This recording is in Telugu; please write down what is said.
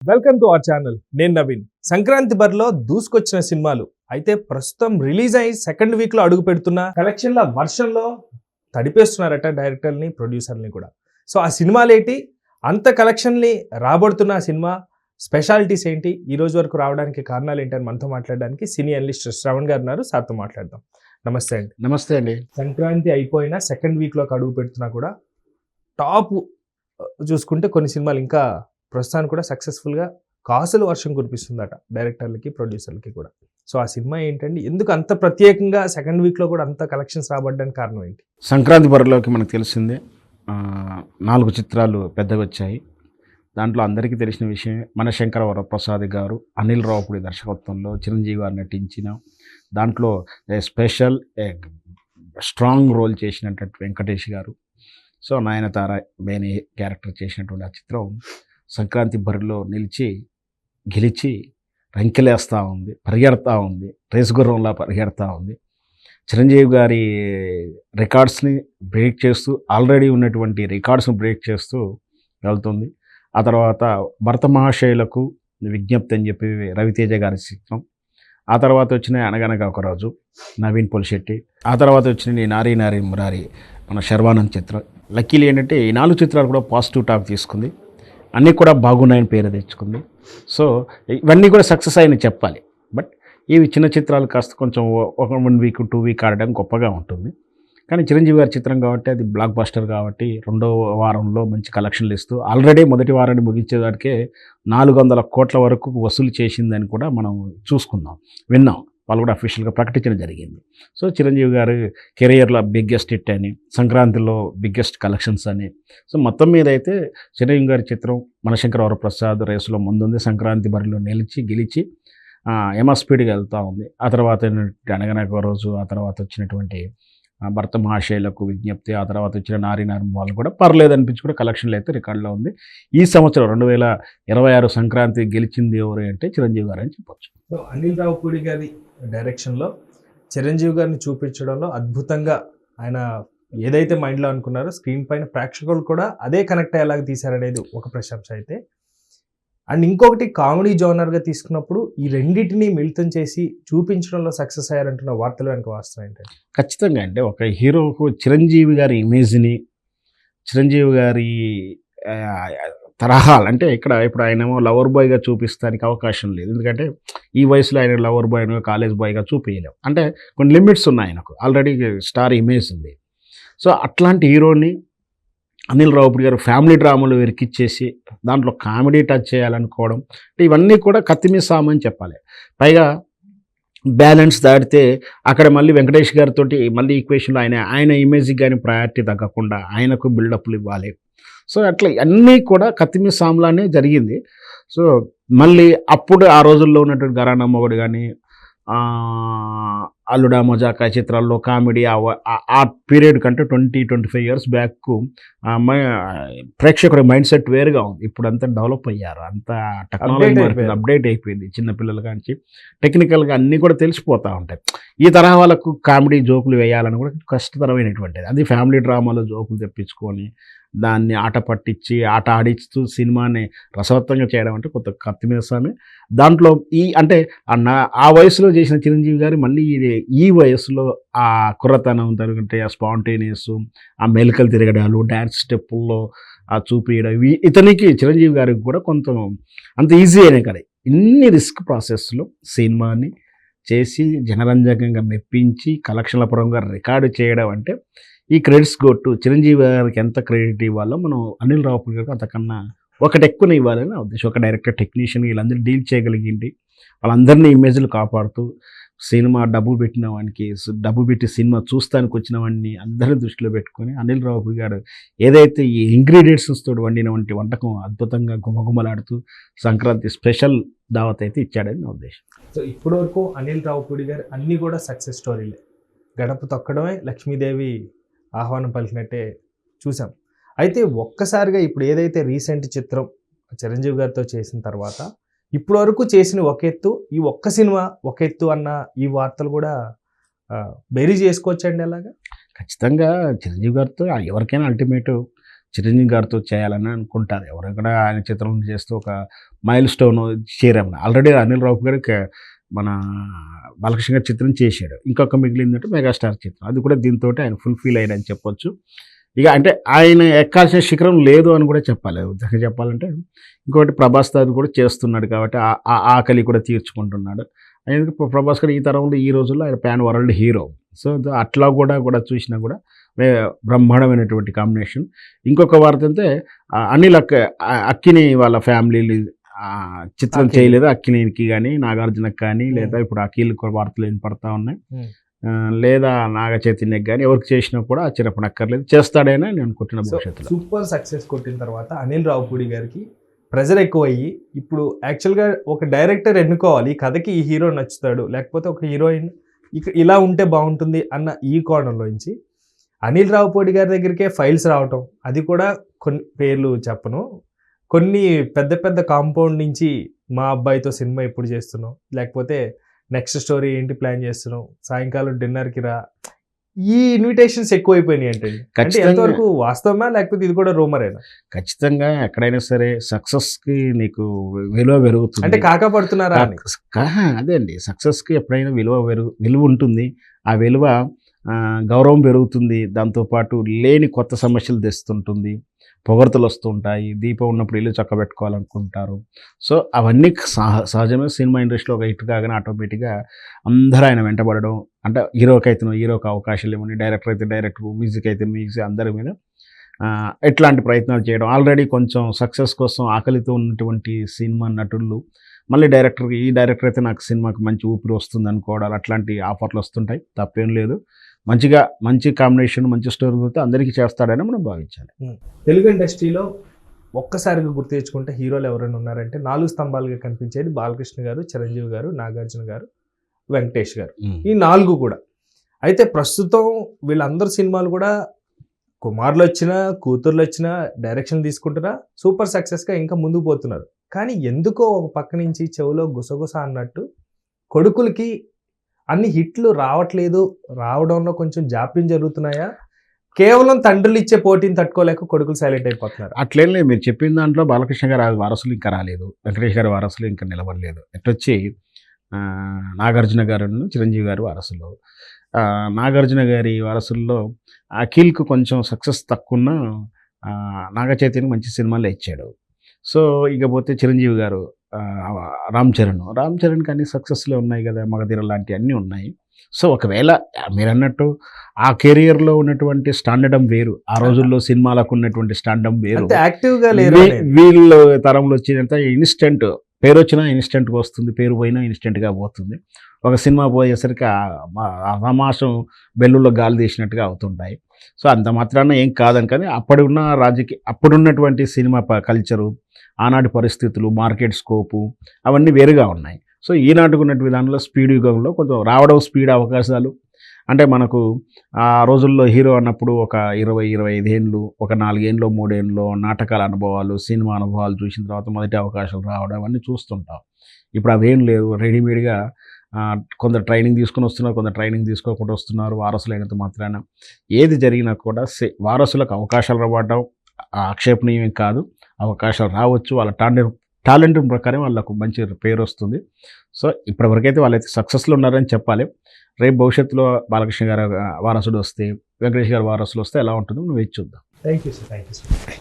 Welcome to our channel. నేను నవీన్. సంక్రాంతి బరిలో దూసుకొచ్చిన సినిమాలు అయితే ప్రస్తుతం రిలీజ్ అయ్యి సెకండ్ వీక్ లో అడుగు పెడుతున్న కలెక్షన్ల వర్షంలో తడిపేస్తున్నారట డైరెక్టర్ని, ప్రొడ్యూసర్ని కూడా. సో ఆ సినిమాలు ఏంటి, అంత కలెక్షన్ని రాబడుతున్న ఆ సినిమా స్పెషాలిటీస్ ఏంటి, ఈ రోజు వరకు రావడానికి కారణాలు ఏంటి అని మనతో మాట్లాడడానికి సినీ అనలిస్ట్ శ్రవణ్ గారు ఉన్నారు. సార్తో మాట్లాడదాం. నమస్తే అండి. నమస్తే అండి. సంక్రాంతి అయిపోయినా సెకండ్ వీక్లోకి అడుగు పెడుతున్నా కూడా టాప్ చూసుకుంటే కొన్ని సినిమాలు ఇంకా ప్రస్తుతానికి కూడా సక్సెస్ఫుల్గా కాసులు వర్షం కురిపిస్తుందట డైరెక్టర్లకి, ప్రొడ్యూసర్లకి కూడా. సో ఆ సినిమా ఏంటండి, ఎందుకు అంత ప్రత్యేకంగా సెకండ్ వీక్లో కూడా అంత కలెక్షన్స్ రాబడ్డానికి కారణం ఏంటి? సంక్రాంతి బరిలోకి మనకు తెలిసిందే 4 చిత్రాలు పెద్దగా వచ్చాయి. దాంట్లో అందరికీ తెలిసిన విషయమే మనశంకర వరప్రసాద్ గారు అనిల్ రావుపూడి దర్శకత్వంలో చిరంజీవి గారు నటించిన దాంట్లో స్పెషల్ స్ట్రాంగ్ రోల్ చేసినటువంటి వెంకటేష్ గారు, సో నయనతార మెయిన్ క్యారెక్టర్ చేసినటువంటి ఆ చిత్రం సంక్రాంతి బరిలో గెలిచి రంకెలేస్తూ ఉంది, పరిగెడతా ఉంది, రేసు గుర్రంలా పరిగెడతా ఉంది. చిరంజీవి గారి రికార్డ్స్ని బ్రేక్ చేస్తూ, ఆల్రెడీ ఉన్నటువంటి రికార్డ్స్ని బ్రేక్ చేస్తూ వెళ్తుంది. ఆ తర్వాత భరత మహాశయులకు విజ్ఞప్తి అని చెప్పి రవితేజ గారి చిత్రం. ఆ తర్వాత వచ్చిన అనగనగా ఒకరోజు నవీన్ పొలిశెట్టి. ఆ తర్వాత వచ్చిన నారీ నారీ మురారి మన శర్వానంద్ చిత్రం. లక్కీలు ఏంటంటే ఈ 4 చిత్రాలు కూడా పాజిటివ్ టాక్ తీసుకుంది, అన్నీ కూడా బాగున్నాయని పేరు తెచ్చుకుంది. సో ఇవన్నీ కూడా సక్సెస్ అయిన చెప్పాలి. బట్ ఇవి చిన్న చిత్రాలు కాస్త కొంచెం ఒక 1 వీక్ 2 వీక్ ఆడడం గొప్పగా ఉంటుంది. కానీ చిరంజీవి గారి చిత్రం కాబట్టి అది బ్లాక్ బస్టర్ కాబట్టి 2వ వారంలో మంచి కలెక్షన్లు ఇస్తూ ఆల్రెడీ మొదటి వారాన్ని ముగించేదానికే 400 కోట్ల వరకు వసూలు చేసిందని కూడా మనం విన్నాం. వాళ్ళు కూడా అఫీషియల్గా ప్రకటించడం జరిగింది. సో చిరంజీవి గారు కెరియర్లో బిగ్గెస్ట్ హిట్ అని, సంక్రాంతిలో బిగ్గెస్ట్ కలెక్షన్స్ అని. సో మొత్తం మీద అయితే చిరంజీవి గారి చిత్రం మనశంకర వరప్రసాద్ రేసులో ముందుంది. సంక్రాంతి బరిలో గెలిచి స్పీడ్గా వెళ్తూ ఉంది. ఆ తర్వాత అనగనగా రోజు, ఆ తర్వాత వచ్చినటువంటి భర్త మహాశయులకు విజ్ఞప్తి, ఆ తర్వాత వచ్చిన నారీ నారీ వాళ్ళు కూడా పర్లేదు అనిపించి కూడా కలెక్షన్లు అయితే రికార్డులో ఉంది. ఈ సంవత్సరం 2026 సంక్రాంతి గెలిచింది ఎవరు అంటే చిరంజీవి గారు అని చెప్పొచ్చు. సో అనిల్ రావుపూడి గారి డైరెక్షన్లో చిరంజీవి గారిని చూపించడంలో అద్భుతంగా ఆయన ఏదైతే మైండ్లో అనుకున్నారో స్క్రీన్ పైన ప్రేక్షకులు కూడా అదే కనెక్ట్ అయ్యేలాగా తీశారనేది ఒక ప్రశంస అయితే. అండ్ ఇంకొకటి కామెడీ జోనర్గా తీసుకున్నప్పుడు ఈ రెండింటిని మిళితం చేసి చూపించడంలో సక్సెస్ అయ్యారంటున్న వార్తలు వెనక వాస్తవం ఏంటంటే? ఖచ్చితంగా అంటే ఒక హీరోకు చిరంజీవి గారి ఇమేజ్ని, చిరంజీవి గారి తరహాలు అంటే ఇప్పుడు ఆయనేమో లవర్ బాయ్గా చూపిస్తానికి అవకాశం లేదు. ఎందుకంటే ఈ వయసులో ఆయన లవర్ బాయ్గా, కాలేజ్ బాయ్గా చూపించలేము. అంటే కొన్ని లిమిట్స్ ఉన్నాయి, ఆయనకు ఆల్రెడీ స్టార్ ఇమేజ్ ఉంది. సో అట్లాంటి హీరోని అనిల్ రావుపూడి గారు ఫ్యామిలీ డ్రామాలు వెరికిచ్చేసి దాంట్లో కామెడీ టచ్ చేయాలనుకోవడం అంటే ఇవన్నీ కూడా కత్తిమీద సామని చెప్పాలి. పైగా బ్యాలెన్స్ దాటితే అక్కడ మళ్ళీ వెంకటేష్ గారితో మళ్ళీ ఈక్వేషన్లో ఆయన ఇమేజ్కి కానీ ప్రయారిటీ తగ్గకుండా ఆయనకు బిల్డప్లు ఇవ్వాలి. సో అట్లా అన్నీ కూడా కత్తిమీద సామ్లానే జరిగింది. సో మళ్ళీ అప్పుడు ఆ రోజుల్లో ఉన్నటువంటి ఘరానా మొగుడు కానీ, అల్లుడా మజాకా చిత్రాల్లో కామెడీ ఆ పీరియడ్ కంటే 20-25 ఇయర్స్ బ్యాక్ ప్రేక్షకుడి మైండ్ సెట్ వేరుగా ఉంది. ఇప్పుడు అంతా డెవలప్ అయ్యారు, అంతా టెక్నాలజీ అప్డేట్ అయిపోయింది. చిన్నపిల్లల కాంచి టెక్నికల్గా అన్నీ కూడా తెలిసిపోతూ ఉంటాయి. ఈ తరహా వాళ్ళకు కామెడీ జోకులు వేయాలని కూడా కష్టతరమైనటువంటిది. అది ఫ్యామిలీ డ్రామాలో జోకులు తెప్పించుకొని దాన్ని ఆట పట్టించి ఆట ఆడిస్తూ సినిమాని రసవత్తంగా చేయడం అంటే కొత్త కత్తిమీసామే. దాంట్లో అంటే ఆ వయసులో చేసిన చిరంజీవి గారు మళ్ళీ ఈ వయసులో ఆ కుర్రతనం తరుగుంటే ఆ స్పాంటేనియస్, ఆ మెలికలు తిరగడాలు, డ్యాన్స్ స్టెప్పుల్లో ఆ చూపించడం, ఇతనికి చిరంజీవి గారికి కూడా కొంత అంత ఈజీ అయినా కదా. ఇన్ని రిస్క్ ప్రాసెస్లో సినిమాని చేసి జనరంజకంగా మెప్పించి కలెక్షన్ల పరంగా రికార్డు చేయడం అంటే ఈ క్రెడిట్స్ గొట్టు చిరంజీవి గారికి ఎంత క్రెడిట్ ఇవ్వాలో మనం అనిల్ రావుపూడి గారికి అంతకన్నా ఒకటి ఎక్కువనే ఇవ్వాలని నా ఉద్దేశం. ఒక డైరెక్టర్, టెక్నీషియన్ వీళ్ళందరూ డీల్ చేయగలిగింది, వాళ్ళందరినీ ఇమేజ్లు కాపాడుతూ సినిమా డబ్బు పెట్టి సినిమా చూస్తానికి వచ్చిన వాడిని అందరినీ దృష్టిలో పెట్టుకొని అనిల్ రావుపూడి గారు ఏదైతే ఈ ఇంగ్రీడియంట్స్తో వండిన వంటకం అద్భుతంగా గుమగుమలాడుతూ సంక్రాంతి స్పెషల్ దావత్ అయితే ఇచ్చాడని నా ఉద్దేశం. సో ఇప్పటివరకు అనిల్ రావుపూడి గారు అన్నీ కూడా సక్సెస్ స్టోరీలే. గడప తొక్కడమే లక్ష్మీదేవి ఆహ్వానం పలికినట్టే చూసాం. అయితే ఒక్కసారిగా ఇప్పుడు ఏదైతే రీసెంట్ చిత్రం చిరంజీవి గారితో చేసిన తర్వాత ఇప్పటి వరకు చేసిన ఒక ఎత్తు, ఈ ఒక్క సినిమా ఒక ఎత్తు అన్న ఈ వార్తలు కూడా బేరీ చేసుకోవచ్చండి అలాగా? ఖచ్చితంగా చిరంజీవి గారితో ఎవరికైనా అల్టిమేట్ చిరంజీవి గారితో చేయాలని అనుకుంటారు. ఎవరైనా ఆయన చిత్రం చేస్తూ ఒక మైల్ స్టోన్ చేరాము. ఆల్రెడీ అనిల్ రావు గారికి మన బాలకృష్ణ గారి చిత్రం చేశాడు. ఇంకొక మిగిలిందంటే మెగాస్టార్ చిత్రం. అది కూడా దీంతో ఆయన ఫుల్ఫిల్ అయ్యాడని చెప్పొచ్చు. ఇక అంటే ఆయన ఎక్కాల్సిన శిఖరం లేదు అని కూడా చెప్పాలి. ఉదాహరణగా చెప్పాలంటే ఇంకొకటి ప్రభాస్ గారు కూడా చేస్తున్నాడు కాబట్టి ఆ ఆకలి కూడా తీర్చుకుంటున్నాడు. ఎందుకు ప్రభాస్ గారు ఈ తరంలో ఈ రోజుల్లో ఆయన ప్యాన్ వరల్డ్ హీరో. సో అట్లా కూడా చూసినా కూడా బ్రహ్మాండమైనటువంటి కాంబినేషన్. ఇంకొక వార్త అంటే అనిల్ అక్కిని వాళ్ళ ఫ్యామిలీ చిత్రం చేయలేదు. అక్కినేనికి కానీ నాగార్జునకి కానీ లేదా ఇప్పుడు అఖిల్ వార్తలు వినపడతా ఉన్నాయి. లేదా నాగ చైతన్యకి కానీ ఎవరికి చేసినా కూడా ఆశ్చర్యపడక్కర్లేదు. చేస్తాడేనా నేను అనుకుంటున్న భవిష్యత్తులో. సూపర్ సక్సెస్ కొట్టిన తర్వాత అనిల్ రావుపూడి గారికి ప్రెజర్ ఎక్కువ అయ్యి ఇప్పుడు యాక్చువల్గా ఒక డైరెక్టర్ ఎన్నుకోవాలి, ఈ కథకి ఈ హీరో నచ్చుతాడు లేకపోతే ఒక హీరోయిన్ ఇలా ఉంటే బాగుంటుంది అన్న ఈ కోణంలోంచి అనిల్ రావుపూడి గారి దగ్గరికే ఫైల్స్ రావటం, అది కూడా కొన్ని పేర్లు చెప్పను, కొన్ని పెద్ద పెద్ద కాంపౌండ్ నుంచి మా అబ్బాయితో సినిమా ఎప్పుడు చేస్తున్నావు, లేకపోతే నెక్స్ట్ స్టోరీ ఏంటి ప్లాన్ చేస్తున్నావు, సాయంకాలం డిన్నర్కి రా, ఈ ఇన్విటేషన్స్ ఎక్కువైపోయినాయి అంటే ఎంతవరకు వాస్తవమా లేకపోతే ఇది కూడా రూమరేనా? ఖచ్చితంగా ఎక్కడైనా సరే సక్సెస్కి నీకు విలువ పెరుగుతుంది అంటే కాకపడుతున్నారా? అదే అండి, సక్సెస్కి ఎప్పుడైనా విలువ ఉంటుంది. ఆ విలువ గౌరవం పెరుగుతుంది. దాంతోపాటు లేని కొత్త సమస్యలు తెస్తుంటుంది. పొగడ్తలు వస్తుంటాయి. దీపం ఉన్నప్పుడు ఇల్లు చక్కబెట్టుకోవాలనుకుంటారు. సో అవన్నీ సహజమే. సినిమా ఇండస్ట్రీలో ఒక హిట్ కాగానే ఆటోమేటిక్గా అందరూ ఆయన వెంటబడడం, అంటే హీరోకి అవకాశాలు ఇవ్వండి, డైరెక్టర్ అయితే డైరెక్టర్, మ్యూజిక్ అయితే మ్యూజిక్, అందరి మీద ఎట్లాంటి ప్రయత్నాలు చేయడం. ఆల్రెడీ కొంచెం సక్సెస్ కోసం ఆకలితో ఉన్నటువంటి సినిమా నటులు మళ్ళీ ఈ డైరెక్టర్ అయితే నాకు సినిమాకి మంచి ఊపిరి వస్తుంది అనుకోవడాలు, అట్లాంటి ఆఫర్లు వస్తుంటాయి. తప్పేం లేదు. మంచి కాంబినేషన్, మంచి స్టోరీ అయితే అందరికీ చేస్తాడని మనం భావించాలి. తెలుగు ఇండస్ట్రీలో ఒక్కసారిగా గుర్తు తెచ్చుకుంటే హీరోలు ఎవరైనా ఉన్నారంటే 4 స్తంభాలుగా కనిపించేది బాలకృష్ణ గారు, చిరంజీవి గారు, నాగార్జున గారు, వెంకటేష్ గారు. ఈ 4 కూడా. అయితే ప్రస్తుతం వీళ్ళందరూ సినిమాలు కూడా కుమారులు వచ్చినా కూతుర్లు వచ్చినా డైరెక్షన్ తీసుకుంటున్నా సూపర్ సక్సెస్గా ఇంకా ముందుకు పోతున్నారు. కానీ ఎందుకో ఒక పక్క నుంచి చెవులో గుసగుస అన్నట్టు కొడుకులకి అన్ని హిట్లు రావట్లేదు, రావడంలో కొంచెం జాప్యం జరుగుతున్నాయా, కేవలం తండ్రులు ఇచ్చే పోటీని తట్టుకోలేక కొడుకులు సైలెంట్ అయిపోతున్నారు? అట్లేం లేదు. మీరు చెప్పిన దాంట్లో బాలకృష్ణ గారి వారసులు ఇంకా రాలేదు, వెంకటేష్ గారి వారసులు ఇంకా నిలబడలేదు. ఎట్టొచ్చి నాగార్జున గారు, చిరంజీవి గారి వారసులు. నాగార్జున గారి వారసుల్లో అఖిల్కు కొంచెం సక్సెస్ తక్కువ, నాగ చైతన్య మంచి సినిమాలు ఇచ్చాడు. సో ఇకపోతే చిరంజీవి గారు, రామ్ చరణ్కి అన్ని సక్సెస్లే ఉన్నాయి కదా, మగధీర లాంటివి అన్నీ ఉన్నాయి. సో ఒకవేళ మీరు అన్నట్టు ఆ కెరియర్లో ఉన్నటువంటి స్టాండర్డం వేరు, ఆ రోజుల్లో సినిమాలకు ఉన్నటువంటి స్టాండర్డం వేరు. యాక్టివ్గా వీళ్ళు తరంలో వచ్చినంత ఇన్స్టెంట్, పేరు వచ్చినా ఇన్స్టెంట్గా వస్తుంది, పేరు పోయినా ఇన్స్టెంట్గా పోతుంది. ఒక సినిమా పోయేసరికి సమాసం బెల్లుల్లో గాలి తీసినట్టుగా అవుతుంటాయి. సో అంత మాత్రాన ఏం కాదని, కానీ అప్పుడున్నటువంటి సినిమా కల్చరు, ఆనాటి పరిస్థితులు, మార్కెట్ స్కోపు అవన్నీ వేరుగా ఉన్నాయి. సో ఈనాటికి ఉన్నటువంటి విధానంలో స్పీడ్ యుగంలో కొంచెం రావడం స్పీడ్ అవకాశాలు అంటే మనకు ఆ రోజుల్లో హీరో అన్నప్పుడు ఒక 20-25 ఏళ్ళు, ఒక 4 ఏళ్ళు 3 ఏళ్ళు నాటకాల అనుభవాలు, సినిమా అనుభవాలు చూసిన తర్వాత మొదటి అవకాశాలు రావడం అవన్నీ చూస్తుంటాం. ఇప్పుడు అవేం లేవు. రెడీమేడ్గా కొందరు ట్రైనింగ్ తీసుకుని వస్తున్నారు, కొందరు ట్రైనింగ్ తీసుకోకుండా వస్తున్నారు. వారసులు అయినంత మాత్రాన ఏది జరిగినా కూడా వారసులకు అవకాశాలు రావడం ఆక్షేపణీయం కాదు. అవకాశాలు రావచ్చు, వాళ్ళ టాలెంట్ ప్రకారం వాళ్ళకు మంచి పేరు వస్తుంది. సో ఇప్పటివరకైతే వాళ్ళైతే సక్సెస్లో ఉన్నారని చెప్పాలి. రేపు భవిష్యత్తులో బాలకృష్ణ గారి వారసుడు వస్తే, వెంకటేష్ గారి వారసులు వస్తే ఎలా ఉంటుందో మనం వేచి చూద్దాం. Thank you sir.